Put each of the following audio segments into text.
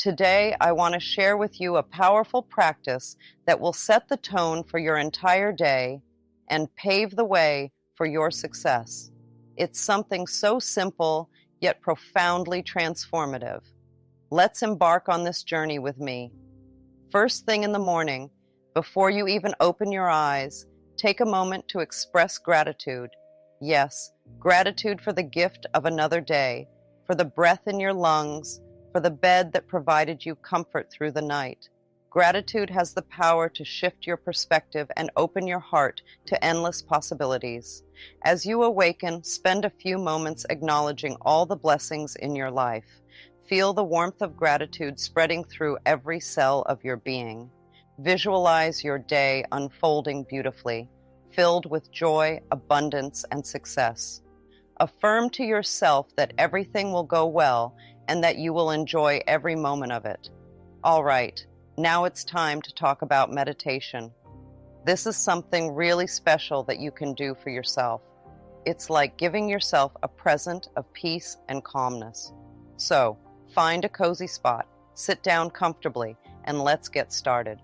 Today, I want to share with you a powerful practice that will set the tone for your entire day and pave the way for your success. It's something so simple, yet profoundly transformative. Let's embark on this journey with me. First thing in the morning, before you even open your eyes, take a moment to express gratitude. Yes, gratitude for the gift of another day, for the breath in your lungs, for the bed that provided you comfort through the night. Gratitude has the power to shift your perspective and open your heart to endless possibilities. As you awaken, spend a few moments acknowledging all the blessings in your life. Feel the warmth of gratitude spreading through every cell of your being. Visualize your day unfolding beautifully, filled with joy, abundance, and success. Affirm to yourself that everything will go well and that you will enjoy every moment of it. All right, now it's time to talk about meditation. This is something really special that you can do for yourself. It's like giving yourself a present of peace and calmness. So, find a cozy spot, sit down comfortably, and let's get started.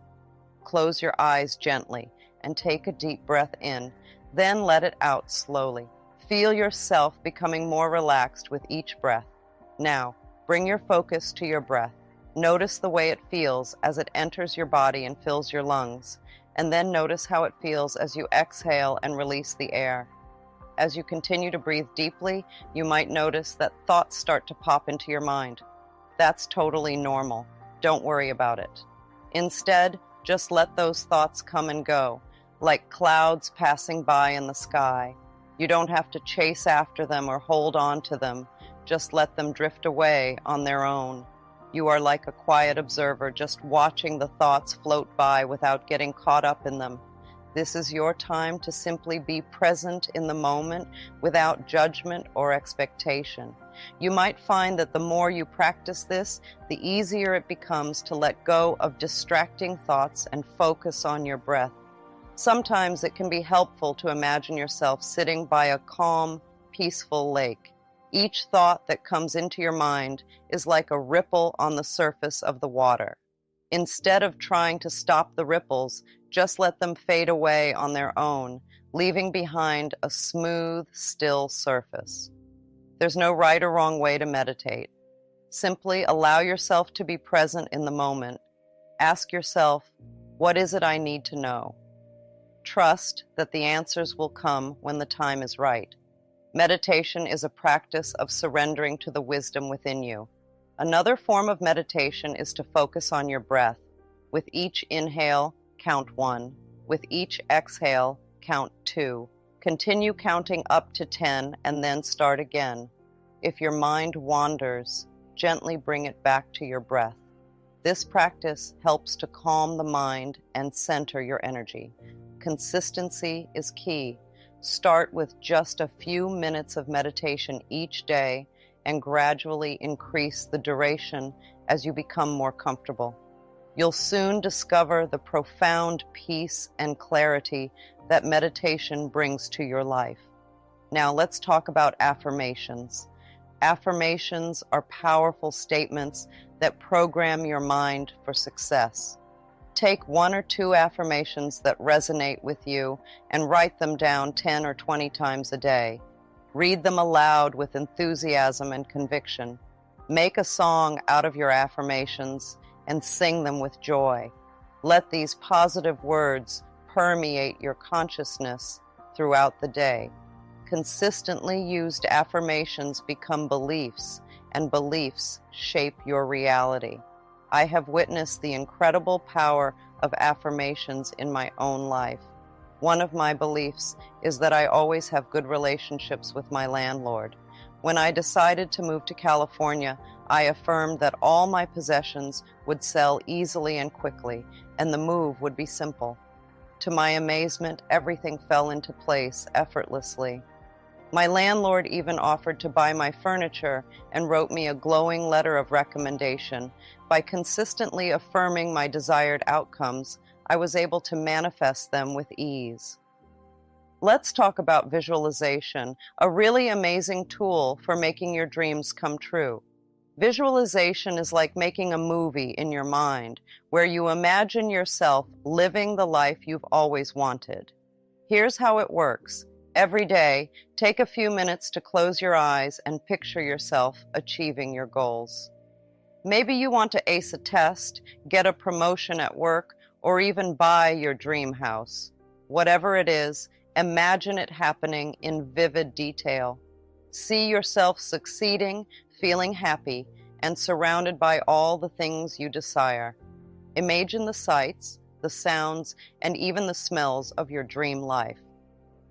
Close your eyes gently and take a deep breath in, then let it out slowly. Feel yourself becoming more relaxed with each breath. Now, bring your focus to your breath. Notice the way it feels as it enters your body and fills your lungs, and then notice how it feels as you exhale and release the air. As you continue to breathe deeply, you might notice that thoughts start to pop into your mind. That's totally normal. Don't worry about it. Instead, just let those thoughts come and go, like clouds passing by in the sky. You don't have to chase after them or hold on to them. Just let them drift away on their own. You are like a quiet observer, just watching the thoughts float by without getting caught up in them. This is your time to simply be present in the moment without judgment or expectation. You might find that the more you practice this, the easier it becomes to let go of distracting thoughts and focus on your breath. Sometimes it can be helpful to imagine yourself sitting by a calm, peaceful lake. Each thought that comes into your mind is like a ripple on the surface of the water. Instead of trying to stop the ripples, just let them fade away on their own, leaving behind a smooth, still surface. There's no right or wrong way to meditate. Simply allow yourself to be present in the moment. Ask yourself, what is it I need to know? Trust that the answers will come when the time is right. Meditation is a practice of surrendering to the wisdom within you. Another form of meditation is to focus on your breath. With each inhale, count 1. With each exhale, count 2. Continue counting up to 10 and then start again. If your mind wanders, gently bring it back to your breath. This practice helps to calm the mind and center your energy. Consistency is key. Start with just a few minutes of meditation each day and gradually increase the duration as you become more comfortable. You'll soon discover the profound peace and clarity that meditation brings to your life. Now let's talk about affirmations. Affirmations are powerful statements that program your mind for success. Take 1 or 2 affirmations that resonate with you and write them down 10 or 20 times a day. Read them aloud with enthusiasm and conviction. Make a song out of your affirmations and sing them with joy. Let these positive words permeate your consciousness throughout the day. Consistently used affirmations become beliefs, and beliefs shape your reality. I have witnessed the incredible power of affirmations in my own life. One of my beliefs is that I always have good relationships with my landlord. When I decided to move to California, I affirmed that all my possessions would sell easily and quickly, and the move would be simple. To my amazement, everything fell into place effortlessly. My landlord even offered to buy my furniture and wrote me a glowing letter of recommendation. By consistently affirming my desired outcomes, I was able to manifest them with ease. Let's talk about visualization, a really amazing tool for making your dreams come true. Visualization is like making a movie in your mind where you imagine yourself living the life you've always wanted. Here's how it works. Every day, take a few minutes to close your eyes and picture yourself achieving your goals. Maybe you want to ace a test, get a promotion at work, or even buy your dream house. Whatever it is, imagine it happening in vivid detail. See yourself succeeding, feeling happy, and surrounded by all the things you desire. Imagine the sights, the sounds, and even the smells of your dream life.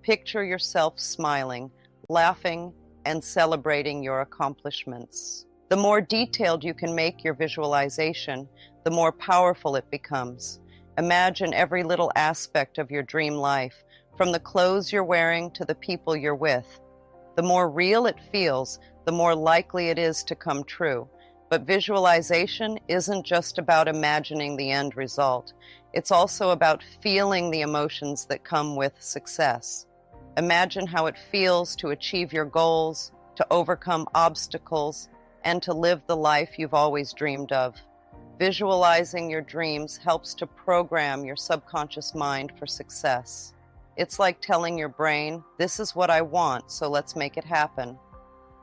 Picture yourself smiling, laughing, and celebrating your accomplishments. The more detailed you can make your visualization, the more powerful it becomes. Imagine every little aspect of your dream life, from the clothes you're wearing to the people you're with. The more real it feels, the more likely it is to come true. But visualization isn't just about imagining the end result. It's also about feeling the emotions that come with success. Imagine how it feels to achieve your goals, to overcome obstacles, and to live the life you've always dreamed of. Visualizing your dreams helps to program your subconscious mind for success. It's like telling your brain, "This is what I want, so let's make it happen."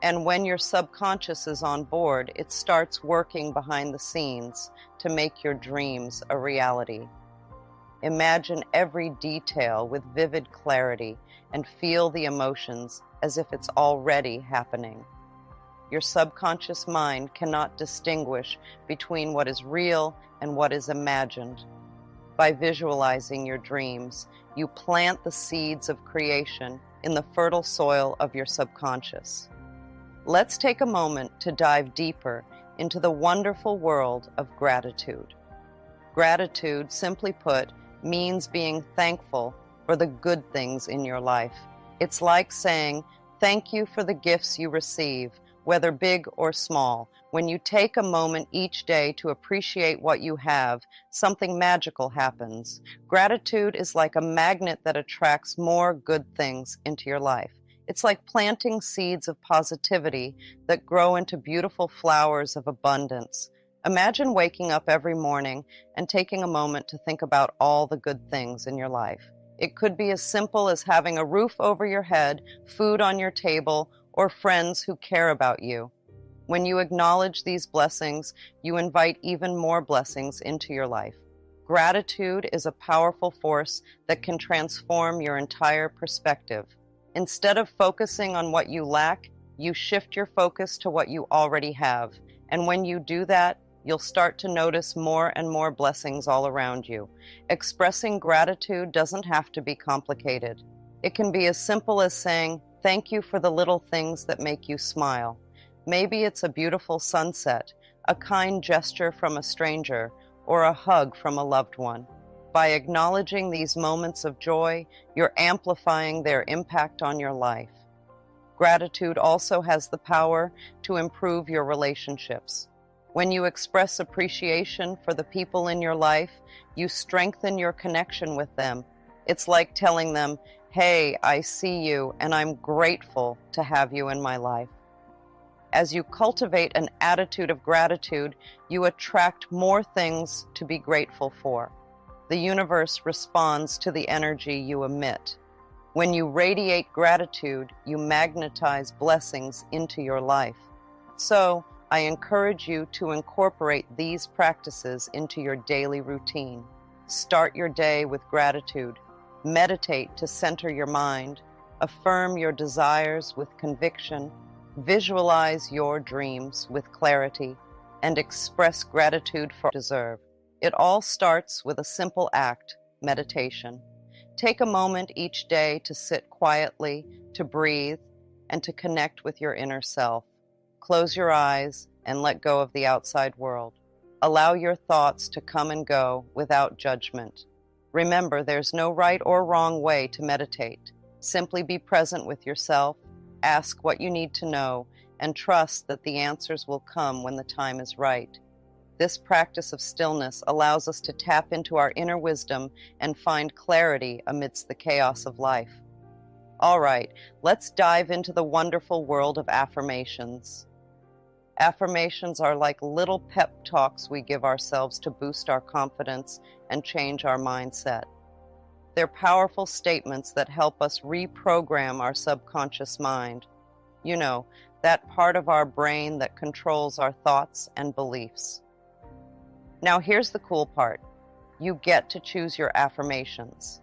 And when your subconscious is on board, it starts working behind the scenes to make your dreams a reality. Imagine every detail with vivid clarity and feel the emotions as if it's already happening. Your subconscious mind cannot distinguish between what is real and what is imagined. By visualizing your dreams, you plant the seeds of creation in the fertile soil of your subconscious. Let's take a moment to dive deeper into the wonderful world of gratitude. Gratitude, simply put, means being thankful for the good things in your life. It's like saying, "Thank you for the gifts you receive, whether big or small." When you take a moment each day to appreciate what you have, something magical happens. Gratitude is like a magnet that attracts more good things into your life. It's like planting seeds of positivity that grow into beautiful flowers of abundance. Imagine waking up every morning and taking a moment to think about all the good things in your life. It could be as simple as having a roof over your head, food on your table, or friends who care about you. When you acknowledge these blessings, you invite even more blessings into your life. Gratitude is a powerful force that can transform your entire perspective. Instead of focusing on what you lack, you shift your focus to what you already have. And when you do that, you'll start to notice more and more blessings all around you. Expressing gratitude doesn't have to be complicated. It can be as simple as saying, "Thank you for the little things that make you smile." Maybe it's a beautiful sunset, a kind gesture from a stranger, or a hug from a loved one. By acknowledging these moments of joy, you're amplifying their impact on your life. Gratitude also has the power to improve your relationships. When you express appreciation for the people in your life, you strengthen your connection with them. It's like telling them, "Hey, I see you, and I'm grateful to have you in my life." As you cultivate an attitude of gratitude, you attract more things to be grateful for. The universe responds to the energy you emit. When you radiate gratitude, you magnetize blessings into your life. So, I encourage you to incorporate these practices into your daily routine. Start your day with gratitude. Meditate to center your mind. Affirm your desires with conviction. Visualize your dreams with clarity. And express gratitude for what you deserve. It all starts with a simple act, meditation. Take a moment each day to sit quietly, to breathe, and to connect with your inner self. Close your eyes and let go of the outside world. Allow your thoughts to come and go without judgment. Remember, there's no right or wrong way to meditate. Simply be present with yourself, ask what you need to know, and trust that the answers will come when the time is right. This practice of stillness allows us to tap into our inner wisdom and find clarity amidst the chaos of life. All right, let's dive into the wonderful world of affirmations. Affirmations are like little pep talks we give ourselves to boost our confidence and change our mindset. They're powerful statements that help us reprogram our subconscious mind. You know, that part of our brain that controls our thoughts and beliefs. Now here's the cool part. You get to choose your affirmations.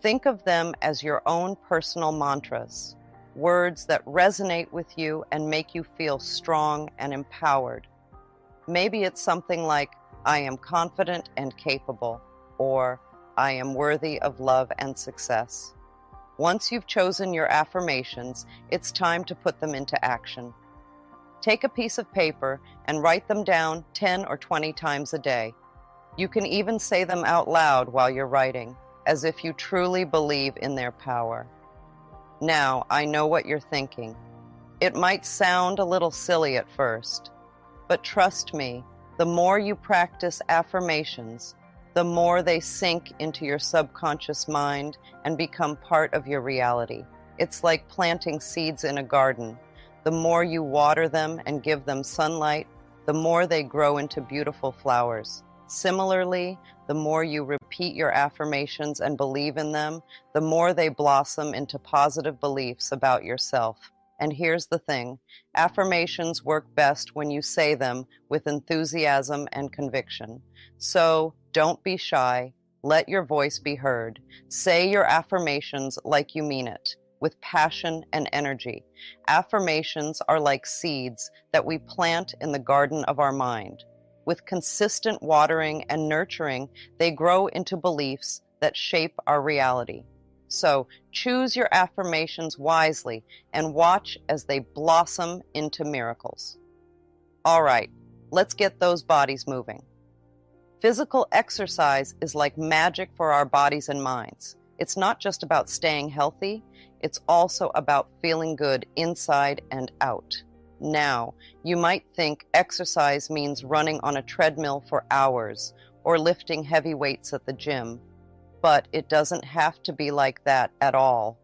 Think of them as your own personal mantras, words that resonate with you and make you feel strong and empowered. Maybe it's something like, I am confident and capable, or I am worthy of love and success. Once you've chosen your affirmations, it's time to put them into action. Take a piece of paper and write them down 10 or 20 times a day. You can even say them out loud while you're writing, as if you truly believe in their power. Now, I know what you're thinking. It might sound a little silly at first, but trust me, the more you practice affirmations, the more they sink into your subconscious mind and become part of your reality. It's like planting seeds in a garden. The more you water them and give them sunlight, the more they grow into beautiful flowers. Similarly, the more you repeat your affirmations and believe in them, the more they blossom into positive beliefs about yourself. And here's the thing, affirmations work best when you say them with enthusiasm and conviction. So don't be shy, let your voice be heard. Say your affirmations like you mean it, with passion and energy. Affirmations are like seeds that we plant in the garden of our mind. With consistent watering and nurturing, they grow into beliefs that shape our reality. So choose your affirmations wisely and watch as they blossom into miracles. All right, let's get those bodies moving. Physical exercise is like magic for our bodies and minds. It's not just about staying healthy, it's also about feeling good inside and out. Now, you might think exercise means running on a treadmill for hours or lifting heavy weights at the gym, but it doesn't have to be like that at all.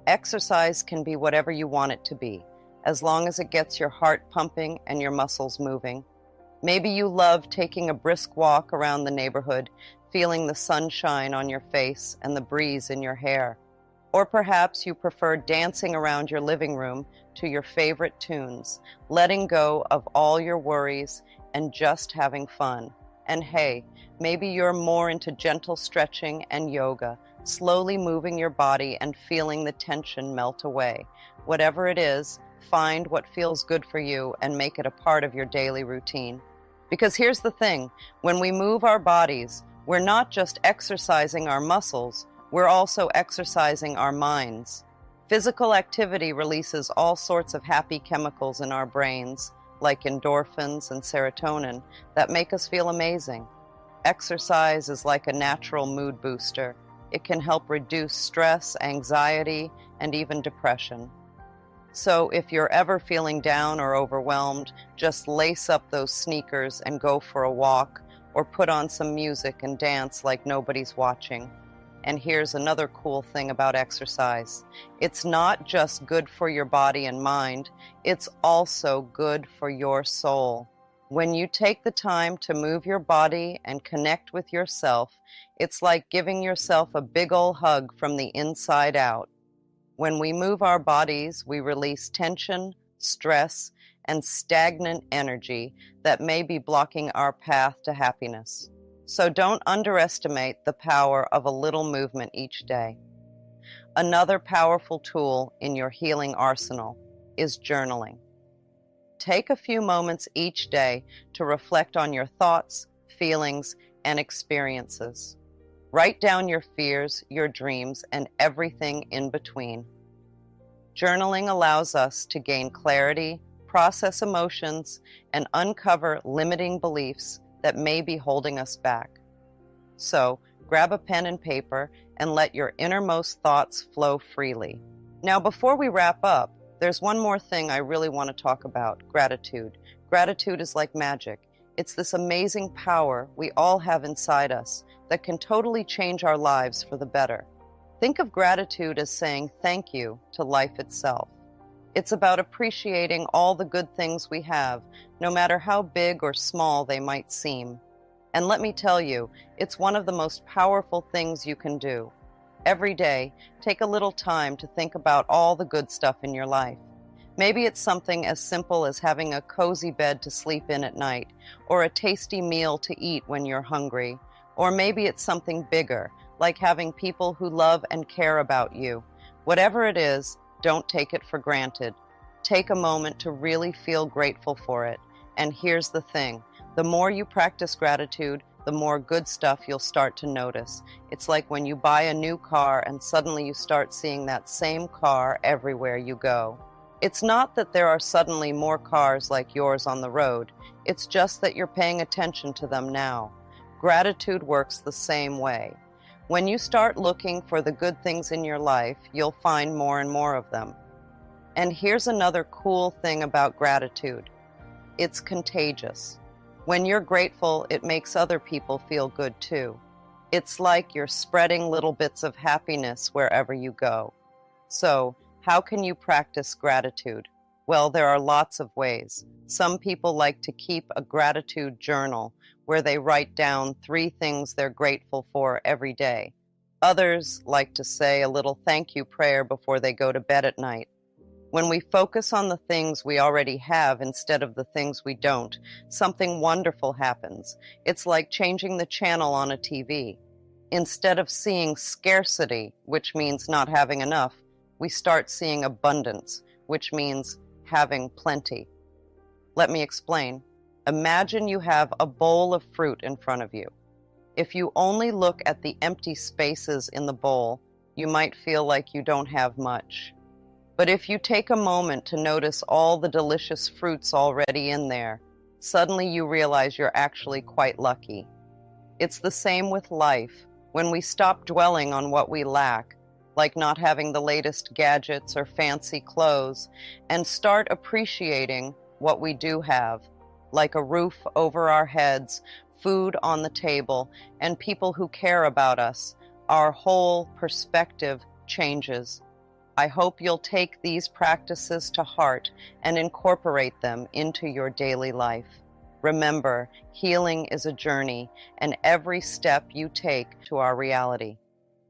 Exercise can be whatever you want it to be, as long as it gets your heart pumping and your muscles moving. Maybe you love taking a brisk walk around the neighborhood, feeling the sunshine on your face and the breeze in your hair. Or perhaps you prefer dancing around your living room to your favorite tunes, letting go of all your worries and just having fun. And hey, maybe you're more into gentle stretching and yoga, slowly moving your body and feeling the tension melt away. Whatever it is, find what feels good for you and make it a part of your daily routine. Because here's the thing, when we move our bodies, we're not just exercising our muscles, we're also exercising our minds. Physical activity releases all sorts of happy chemicals in our brains, like endorphins and serotonin, that make us feel amazing. Exercise is like a natural mood booster. It can help reduce stress, anxiety, and even depression. So if you're ever feeling down or overwhelmed, just lace up those sneakers and go for a walk, or put on some music and dance like nobody's watching. And here's another cool thing about exercise. It's not just good for your body and mind, it's also good for your soul. When you take the time to move your body and connect with yourself, it's like giving yourself a big old hug from the inside out. When we move our bodies, we release tension, stress, and stagnant energy that may be blocking our path to happiness. So don't underestimate the power of a little movement each day. Another powerful tool in your healing arsenal is journaling. Take a few moments each day to reflect on your thoughts, feelings, and experiences. Write down your fears, your dreams, and everything in between. Journaling allows us to gain clarity, process emotions, and uncover limiting beliefs that may be holding us back. So, grab a pen and paper and let your innermost thoughts flow freely. Now, before we wrap up, there's one more thing I really want to talk about, gratitude. Gratitude is like magic. It's this amazing power we all have inside us that can totally change our lives for the better. Think of gratitude as saying thank you to life itself. It's about appreciating all the good things we have, no matter how big or small they might seem. And let me tell you, it's one of the most powerful things you can do. Every day, take a little time to think about all the good stuff in your life. Maybe it's something as simple as having a cozy bed to sleep in at night, or a tasty meal to eat when you're hungry. Or maybe it's something bigger, like having people who love and care about you. Whatever it is, don't take it for granted. Take a moment to really feel grateful for it. And here's the thing. The more you practice gratitude, the more good stuff you'll start to notice. It's like when you buy a new car and suddenly you start seeing that same car everywhere you go. It's not that there are suddenly more cars like yours on the road. It's just that you're paying attention to them now. Gratitude works the same way. When you start looking for the good things in your life, you'll find more and more of them. And here's another cool thing about gratitude. It's contagious. When you're grateful, it makes other people feel good too. It's like you're spreading little bits of happiness wherever you go. So, how can you practice gratitude? Well, there are lots of ways. Some people like to keep a gratitude journal where they write down 3 things they're grateful for every day. Others like to say a little thank you prayer before they go to bed at night. When we focus on the things we already have instead of the things we don't, something wonderful happens. It's like changing the channel on a TV. Instead of seeing scarcity, which means not having enough, we start seeing abundance, which means having plenty. Let me explain. Imagine you have a bowl of fruit in front of you. If you only look at the empty spaces in the bowl, you might feel like you don't have much. But if you take a moment to notice all the delicious fruits already in there, suddenly you realize you're actually quite lucky. It's the same with life. When we stop dwelling on what we lack, like not having the latest gadgets or fancy clothes, and start appreciating what we do have, like a roof over our heads, food on the table, and people who care about us, our whole perspective changes. I hope you'll take these practices to heart and incorporate them into your daily life. Remember, healing is a journey, and every step you take to our reality.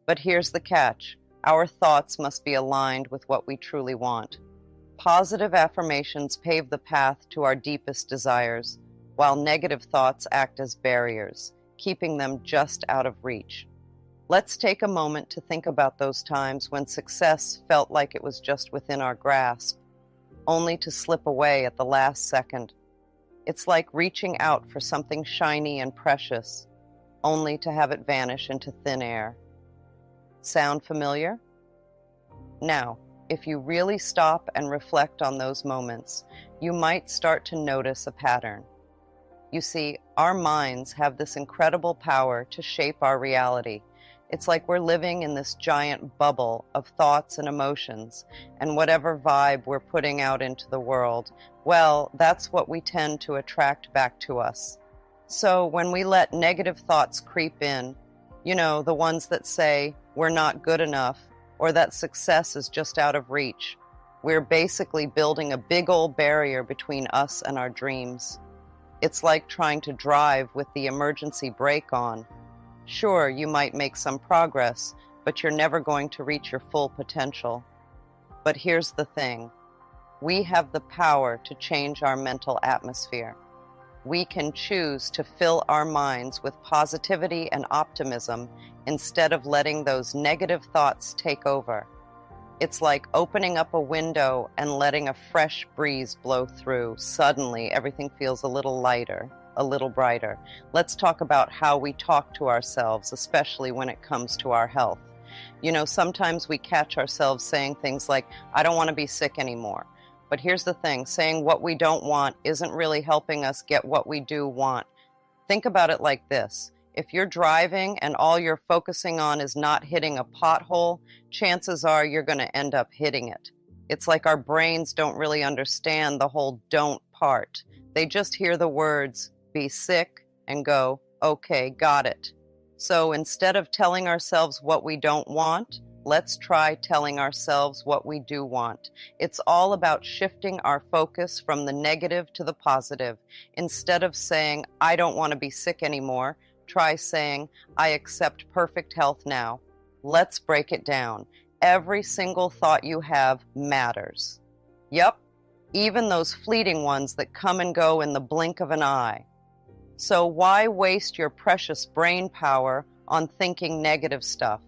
But here's the catch. Our thoughts must be aligned with what we truly want. Positive affirmations pave the path to our deepest desires, while negative thoughts act as barriers, keeping them just out of reach. Let's take a moment to think about those times when success felt like it was just within our grasp, only to slip away at the last second. It's like reaching out for something shiny and precious, only to have it vanish into thin air. Sound familiar? Now, if you really stop and reflect on those moments, you might start to notice a pattern. You see, our minds have this incredible power to shape our reality. It's like we're living in this giant bubble of thoughts and emotions, and whatever vibe we're putting out into the world, well, that's what we tend to attract back to us. So when we let negative thoughts creep in, the ones that say we're not good enough or that success is just out of reach, we're basically building a big old barrier between us and our dreams. It's like trying to drive with the emergency brake on. Sure, you might make some progress, but you're never going to reach your full potential. But here's the thing. We have the power to change our mental atmosphere. We can choose to fill our minds with positivity and optimism instead of letting those negative thoughts take over. It's like opening up a window and letting a fresh breeze blow through. Suddenly, everything feels a little lighter, a little brighter. Let's talk about how we talk to ourselves, especially when it comes to our health. Sometimes we catch ourselves saying things like, I don't want to be sick anymore. But here's the thing, saying what we don't want isn't really helping us get what we do want. Think about it like this. If you're driving and all you're focusing on is not hitting a pothole, chances are you're going to end up hitting it. It's like our brains don't really understand the whole don't part. They just hear the words, be sick, and go, okay, got it. So instead of telling ourselves what we don't want, let's try telling ourselves what we do want. It's all about shifting our focus from the negative to the positive. Instead of saying, I don't want to be sick anymore, try saying, I accept perfect health now. Let's break it down. Every single thought you have matters. Yep, even those fleeting ones that come and go in the blink of an eye. So why waste your precious brain power on thinking negative stuff?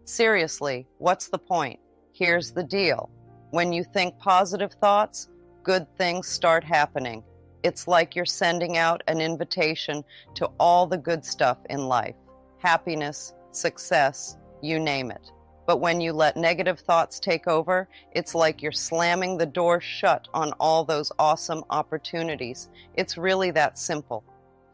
Seriously, what's the point? Here's the deal. When you think positive thoughts, good things start happening. It's like you're sending out an invitation to all the good stuff in life. Happiness, success, you name it. But when you let negative thoughts take over, it's like you're slamming the door shut on all those awesome opportunities. It's really that simple.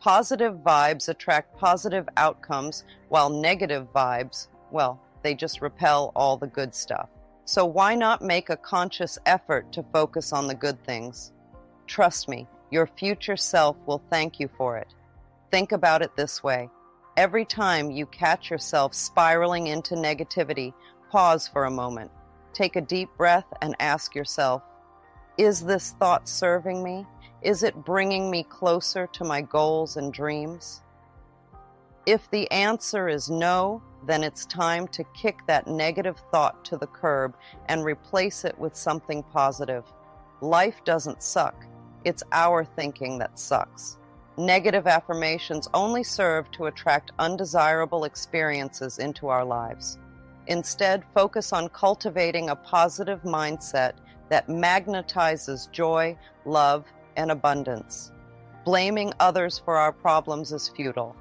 Positive vibes attract positive outcomes, while negative vibes, well, they just repel all the good stuff. So why not make a conscious effort to focus on the good things? Trust me, your future self will thank you for it. Think about it this way. Every time you catch yourself spiraling into negativity, pause for a moment. Take a deep breath and ask yourself, is this thought serving me? Is it bringing me closer to my goals and dreams? If the answer is no, then it's time to kick that negative thought to the curb and replace it with something positive. Life doesn't suck. It's our thinking that sucks. Negative affirmations only serve to attract undesirable experiences into our lives. Instead, focus on cultivating a positive mindset that magnetizes joy, love, and abundance. Blaming others for our problems is futile.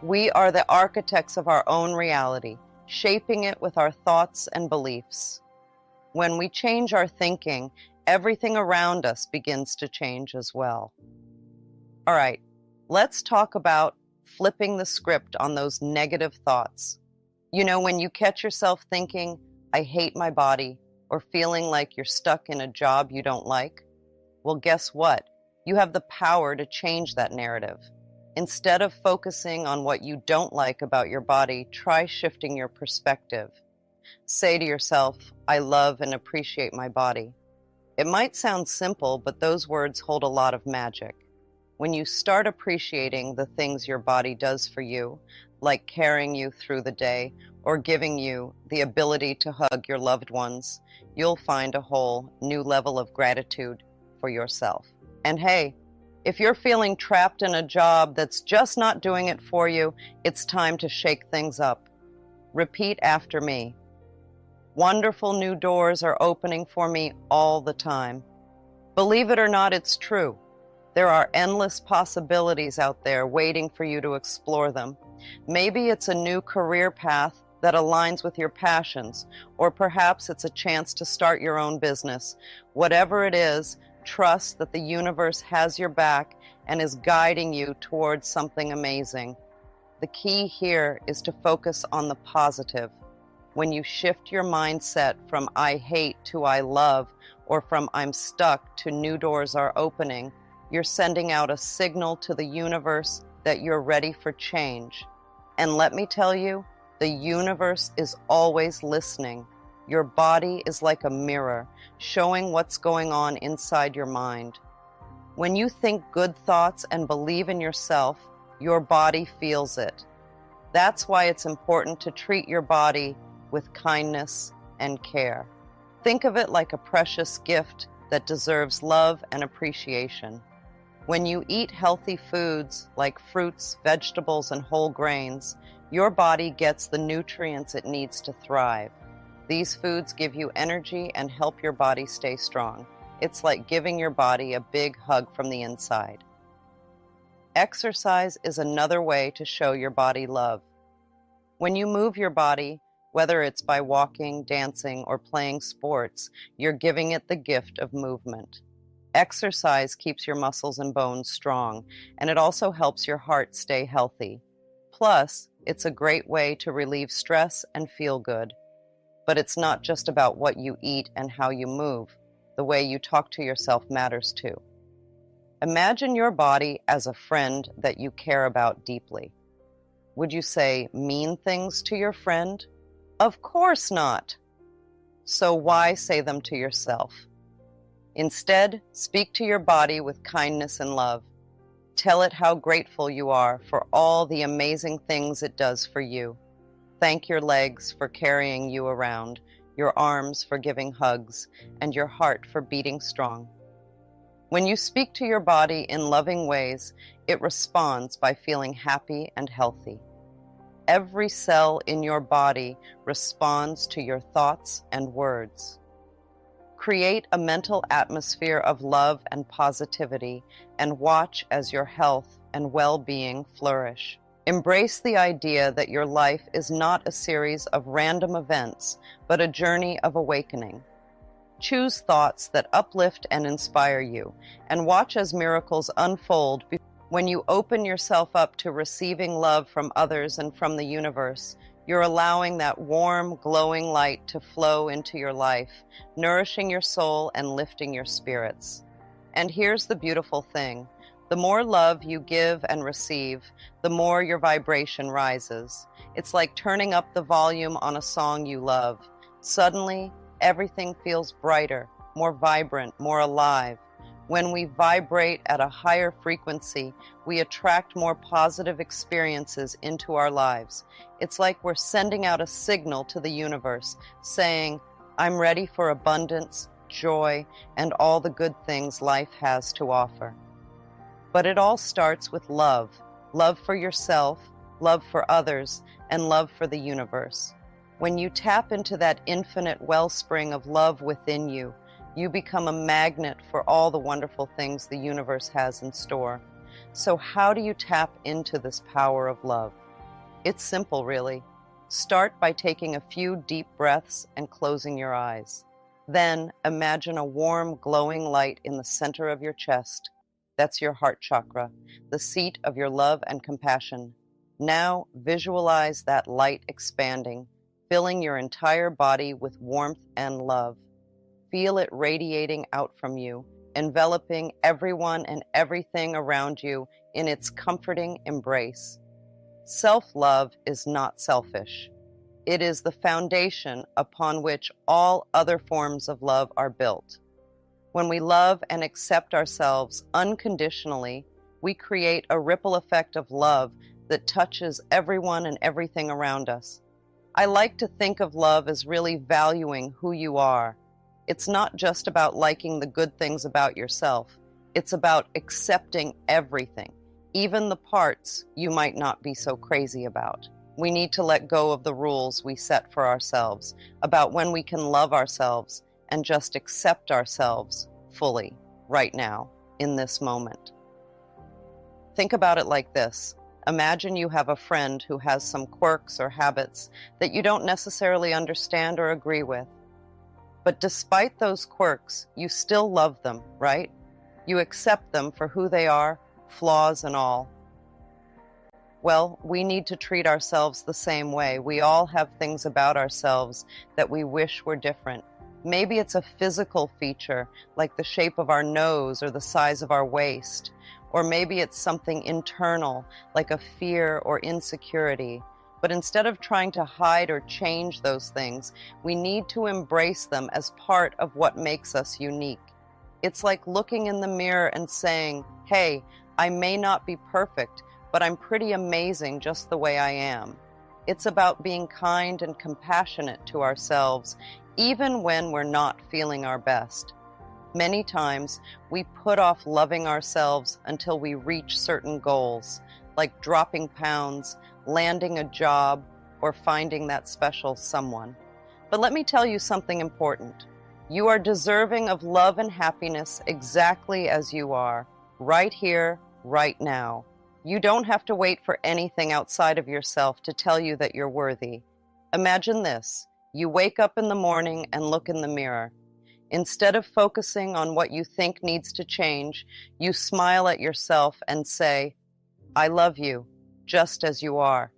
We are the architects of our own reality, shaping it with our thoughts and beliefs. When we change our thinking, everything around us begins to change as well. All right, let's talk about flipping the script on those negative thoughts. You know, when you catch yourself thinking, I hate my body, or feeling like you're stuck in a job you don't like, well, guess what? You have the power to change that narrative. Instead of focusing on what you don't like about your body, try shifting your perspective. Say to yourself, I love and appreciate my body. It might sound simple, but those words hold a lot of magic. When you start appreciating the things your body does for you, like carrying you through the day or giving you the ability to hug your loved ones, you'll find a whole new level of gratitude for yourself. And hey, if you're feeling trapped in a job that's just not doing it for you, it's time to shake things up. Repeat after me. Wonderful new doors are opening for me all the time. Believe it or not, it's true. There are endless possibilities out there waiting for you to explore them. Maybe it's a new career path that aligns with your passions, or perhaps it's a chance to start your own business. Whatever it is, trust that the universe has your back and is guiding you towards something amazing. The key here is to focus on the positive. When you shift your mindset from I hate to I love, or from I'm stuck to new doors are opening, you're sending out a signal to the universe that you're ready for change. And let me tell you, the universe is always listening. Your body is like a mirror, showing what's going on inside your mind. When you think good thoughts and believe in yourself, your body feels it. That's why it's important to treat your body with kindness and care. Think of it like a precious gift that deserves love and appreciation. When you eat healthy foods like fruits, vegetables, and whole grains, your body gets the nutrients it needs to thrive. These foods give you energy and help your body stay strong. It's like giving your body a big hug from the inside. Exercise is another way to show your body love. When you move your body, whether it's by walking, dancing, or playing sports, you're giving it the gift of movement. Exercise keeps your muscles and bones strong, and it also helps your heart stay healthy. Plus, it's a great way to relieve stress and feel good. But it's not just about what you eat and how you move. The way you talk to yourself matters too. Imagine your body as a friend that you care about deeply. Would you say mean things to your friend? Of course not. So why say them to yourself? Instead, speak to your body with kindness and love. Tell it how grateful you are for all the amazing things it does for you. Thank your legs for carrying you around, your arms for giving hugs, and your heart for beating strong. When you speak to your body in loving ways, it responds by feeling happy and healthy. Every cell in your body responds to your thoughts and words. Create a mental atmosphere of love and positivity and watch as your health and well-being flourish. Embrace the idea that your life is not a series of random events, but a journey of awakening. Choose thoughts that uplift and inspire you, and watch as miracles unfold. When you open yourself up to receiving love from others and from the universe, you're allowing that warm, glowing light to flow into your life, nourishing your soul and lifting your spirits. And here's the beautiful thing. The more love you give and receive, the more your vibration rises. It's like turning up the volume on a song you love. Suddenly, everything feels brighter, more vibrant, more alive. When we vibrate at a higher frequency, we attract more positive experiences into our lives. It's like we're sending out a signal to the universe, saying, I'm ready for abundance, joy, and all the good things life has to offer. But it all starts with love. Love for yourself, love for others, and love for the universe. When you tap into that infinite wellspring of love within you, you become a magnet for all the wonderful things the universe has in store. So how do you tap into this power of love? It's simple, really. Start by taking a few deep breaths and closing your eyes. Then imagine a warm, glowing light in the center of your chest. That's your heart chakra, the seat of your love and compassion. Now visualize that light expanding, filling your entire body with warmth and love. Feel it radiating out from you, enveloping everyone and everything around you in its comforting embrace. Self-love is not selfish. It is the foundation upon which all other forms of love are built. When we love and accept ourselves unconditionally, we create a ripple effect of love that touches everyone and everything around us. I like to think of love as really valuing who you are. It's not just about liking the good things about yourself. It's about accepting everything, even the parts you might not be so crazy about. We need to let go of the rules we set for ourselves about when we can love ourselves and just accept ourselves fully right now, in this moment. Think about it like this. Imagine you have a friend who has some quirks or habits that you don't necessarily understand or agree with. But despite those quirks, you still love them, right? You accept them for who they are, flaws and all. Well, we need to treat ourselves the same way. We all have things about ourselves that we wish were different. Maybe it's a physical feature, like the shape of our nose or the size of our waist. Or maybe it's something internal, like a fear or insecurity. But instead of trying to hide or change those things, we need to embrace them as part of what makes us unique. It's like looking in the mirror and saying, hey, I may not be perfect, but I'm pretty amazing just the way I am. It's about being kind and compassionate to ourselves, even when we're not feeling our best. Many times, we put off loving ourselves until we reach certain goals, like dropping pounds, landing a job, or finding that special someone. But let me tell you something important. You are deserving of love and happiness exactly as you are, right here, right now. You don't have to wait for anything outside of yourself to tell you that you're worthy. Imagine this. You wake up in the morning and look in the mirror. Instead of focusing on what you think needs to change, you smile at yourself and say, I love you, just as you are.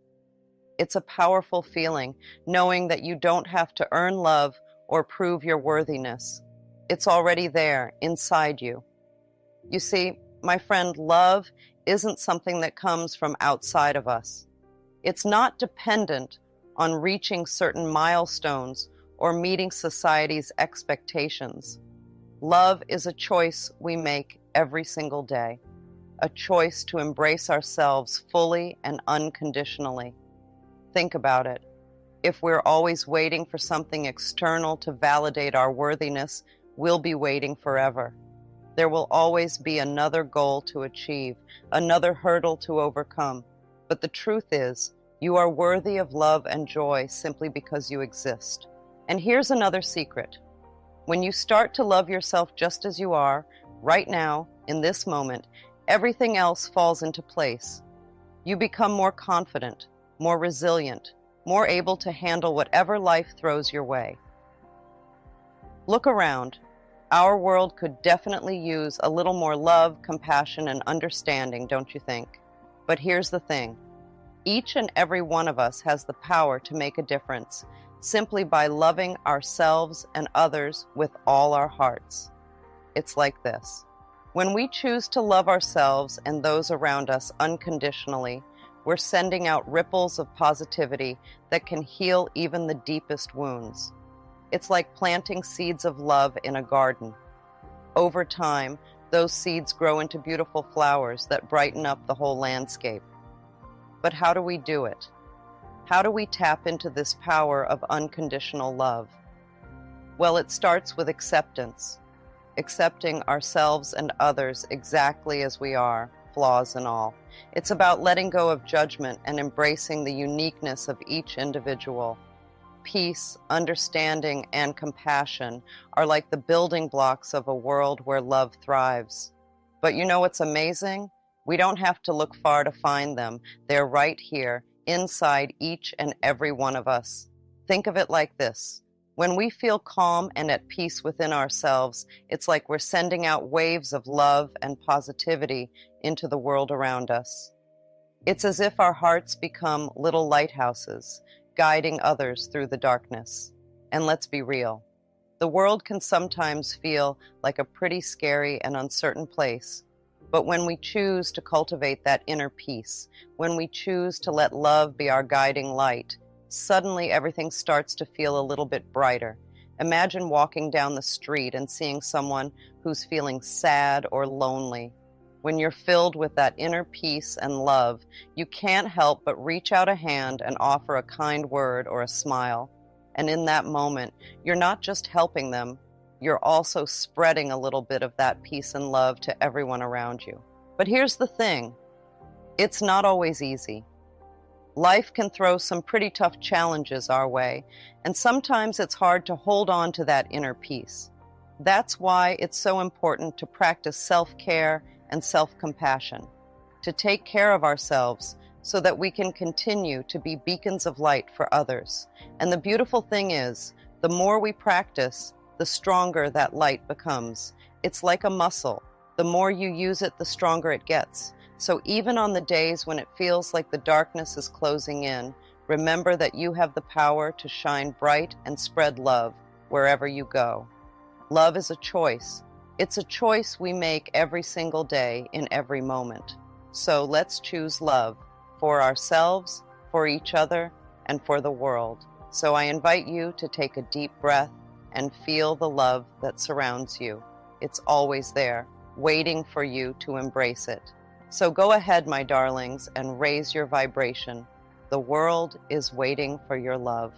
It's a powerful feeling, knowing that you don't have to earn love or prove your worthiness. It's already there, inside you. You see, my friend, love isn't something that comes from outside of us. It's not dependent on reaching certain milestones, or meeting society's expectations. Love is a choice we make every single day, a choice to embrace ourselves fully and unconditionally. Think about it. If we're always waiting for something external to validate our worthiness, we'll be waiting forever. There will always be another goal to achieve, another hurdle to overcome. But the truth is, you are worthy of love and joy simply because you exist. And here's another secret. When you start to love yourself just as you are, right now, in this moment, everything else falls into place. You become more confident, more resilient, more able to handle whatever life throws your way. Look around. Our world could definitely use a little more love, compassion, and understanding, don't you think? But here's the thing. Each and every one of us has the power to make a difference simply by loving ourselves and others with all our hearts. It's like this. When we choose to love ourselves and those around us unconditionally, we're sending out ripples of positivity that can heal even the deepest wounds. It's like planting seeds of love in a garden. Over time, those seeds grow into beautiful flowers that brighten up the whole landscape. But how do we do it? How do we tap into this power of unconditional love? Well, it starts with acceptance. Accepting ourselves and others exactly as we are, flaws and all. It's about letting go of judgment and embracing the uniqueness of each individual. Peace, understanding, and compassion are like the building blocks of a world where love thrives. But you know what's amazing? We don't have to look far to find them. They're right here, inside each and every one of us. Think of it like this. When we feel calm and at peace within ourselves, it's like we're sending out waves of love and positivity into the world around us. It's as if our hearts become little lighthouses, guiding others through the darkness. And let's be real. The world can sometimes feel like a pretty scary and uncertain place. But when we choose to cultivate that inner peace, when we choose to let love be our guiding light, suddenly everything starts to feel a little bit brighter. Imagine walking down the street and seeing someone who's feeling sad or lonely. When you're filled with that inner peace and love, you can't help but reach out a hand and offer a kind word or a smile. And in that moment, you're not just helping them, you're also spreading a little bit of that peace and love to everyone around you. But here's the thing. It's not always easy. Life can throw some pretty tough challenges our way, and sometimes it's hard to hold on to that inner peace. That's why it's so important to practice self-care and self-compassion, to take care of ourselves so that we can continue to be beacons of light for others. And the beautiful thing is, the more we practice, the stronger that light becomes. It's like a muscle. The more you use it, the stronger it gets. So even on the days when it feels like the darkness is closing in, remember that you have the power to shine bright and spread love wherever you go. Love is a choice. It's a choice we make every single day in every moment. So let's choose love for ourselves, for each other, and for the world. So I invite you to take a deep breath and feel the love that surrounds you. It's always there, waiting for you to embrace it. So go ahead, my darlings, and raise your vibration. The world is waiting for your love.